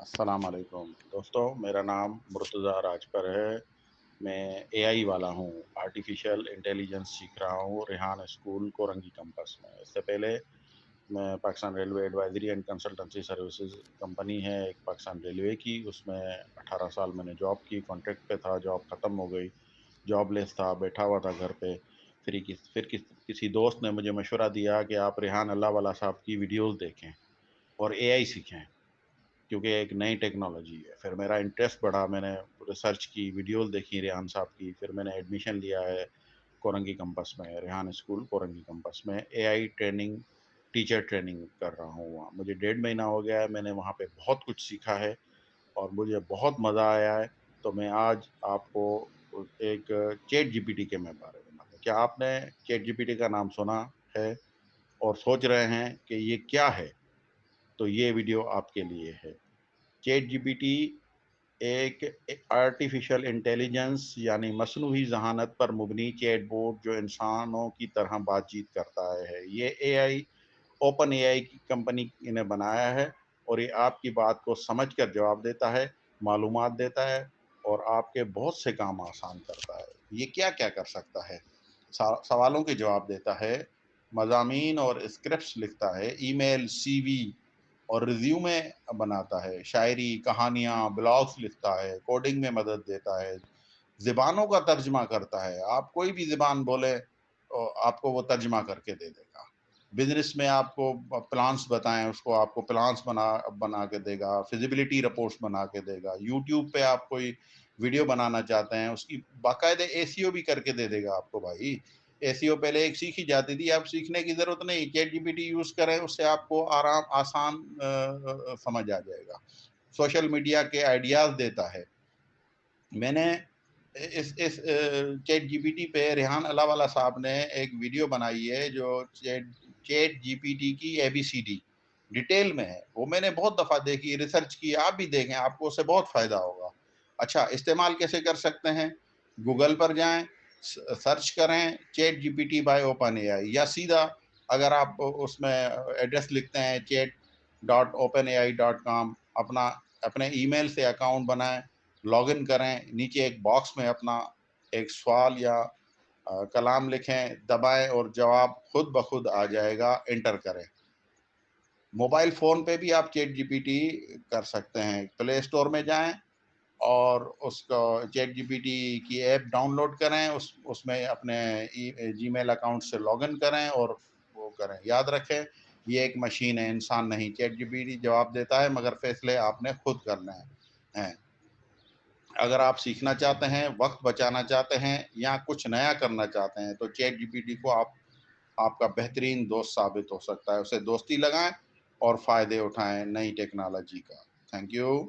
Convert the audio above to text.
السلام علیکم دوستوں، میرا نام مرتضیٰ راجپر ہے۔ میں اے آئی والا ہوں، آرٹیفیشل انٹیلیجنس سیکھ رہا ہوں ریحان اسکول کورنگی کمپس میں۔ اس سے پہلے میں Pakistan railway advisory and consultancy services company ہے ایک پاکستان ریلوے کی، اس میں 18 سال میں نے جاب کی، کانٹریکٹ پہ تھا، جاب ختم ہو گئی، جاب لیس تھا، بیٹھا ہوا تھا گھر پہ۔ پھر کسی دوست نے مجھے مشورہ دیا کہ آپ ریحان اللہ والا صاحب کی ویڈیوز دیکھیں اور اے آئی سیکھیں، کیونکہ ایک نئی ٹیکنالوجی ہے۔ پھر میرا انٹرسٹ بڑھا، میں نے ریسرچ کی، ویڈیوز دیکھی ریحان صاحب کی، پھر میں نے ایڈمیشن لیا ہے کورنگی کمپس میں، ریحان اسکول کورنگی کمپس میں اے آئی ٹریننگ، ٹیچر ٹریننگ کر رہا ہوں وہاں۔ مجھے 1.5 مہینہ ہو گیا ہے، میں نے وہاں پہ بہت کچھ سیکھا ہے اور مجھے بہت مزہ آیا ہے۔ تو میں آج آپ کو ایک چیٹ جی پی ٹی کے بارے میں بتاؤں۔ کیا آپ نے چیٹ جی پی ٹی کا نام سنا ہے اور سوچ رہے ہیں کہ یہ کیا ہے؟ تو یہ ویڈیو آپ کے لیے ہے۔ چیٹ جی پی ٹی ایک آرٹیفیشل انٹیلیجنس یعنی مصنوعی ذہانت پر مبنی چیٹ بوٹ جو انسانوں کی طرح بات چیت کرتا ہے۔ یہ اے آئی اوپن اے آئی کی کمپنی نے بنایا ہے اور یہ آپ کی بات کو سمجھ کر جواب دیتا ہے، معلومات دیتا ہے اور آپ کے بہت سے کام آسان کرتا ہے۔ یہ کیا کیا کر سکتا ہے؟ سوالوں کے جواب دیتا ہے، مضامین اور اسکرپٹس لکھتا ہے، ای میل، سی وی اور ریزیومے بناتا ہے، شاعری، کہانیاں، بلاگز لکھتا ہے، کوڈنگ میں مدد دیتا ہے، زبانوں کا ترجمہ کرتا ہے۔ آپ کوئی بھی زبان بولے آپ کو وہ ترجمہ کر کے دے دے گا۔ بزنس میں آپ کو پلانس بتائیں، اس کو آپ کو پلانس بنا کے دے گا، فیزیبلٹی رپورٹس بنا کے دے گا۔ یوٹیوب پہ آپ کوئی ویڈیو بنانا چاہتے ہیں، اس کی باقاعدہ اے سی او بھی کر کے دے دے گا آپ کو۔ بھائی اے سی او پہلے ایک سیکھی جاتی تھی، اب سیکھنے کی ضرورت نہیں، چیٹ جی پی ٹی یوز کریں، اس سے آپ کو آسان سمجھ آ جائے گا۔ سوشل میڈیا کے آئیڈیاز دیتا ہے۔ میں نے اس چیٹ جی پی ٹی پہ ریحان اللہ والا صاحب نے ایک ویڈیو بنائی ہے جو چیٹ جی پی ٹی کی ABCD ڈیٹیل میں ہے، وہ میں نے بہت دفعہ دیکھی، ریسرچ کی، آپ بھی دیکھیں، آپ کو اس سے بہت فائدہ ہوگا۔ اچھا، استعمال کیسے کر سکتے ہیں؟ گوگل پر جائیں، سرچ کریں chat G P T by OpenAI, یا سیدھا اگر آپ اس میں ایڈریس لکھتے ہیں chat.openai.com، اپنے ای میل سے اکاؤنٹ بنائیں، لاگ ان کریں، نیچے ایک باکس میں اپنا ایک سوال یا کلام لکھیں، دبائیں اور جواب خود بخود آ جائے گا، انٹر کریں۔ موبائل فون پہ بھی آپ چیٹ جی پی ٹی کر سکتے ہیں۔ پلے اسٹور میں جائیں اور اس کو چیٹ جی پی ٹی کی ایپ ڈاؤن لوڈ کریں، اس میں اپنے جی میل اکاؤنٹ سے لاگ ان کریں اور وہ کریں۔ یاد رکھیں، یہ ایک مشین ہے، انسان نہیں۔ چیٹ جی پی ٹی جواب دیتا ہے مگر فیصلے آپ نے خود کرنے ہیں۔ اگر آپ سیکھنا چاہتے ہیں، وقت بچانا چاہتے ہیں یا کچھ نیا کرنا چاہتے ہیں تو چیٹ جی پی ٹی کو آپ کا بہترین دوست ثابت ہو سکتا ہے۔ اسے دوستی لگائیں اور فائدے اٹھائیں نئی ٹیکنالوجی کا۔ Thank you.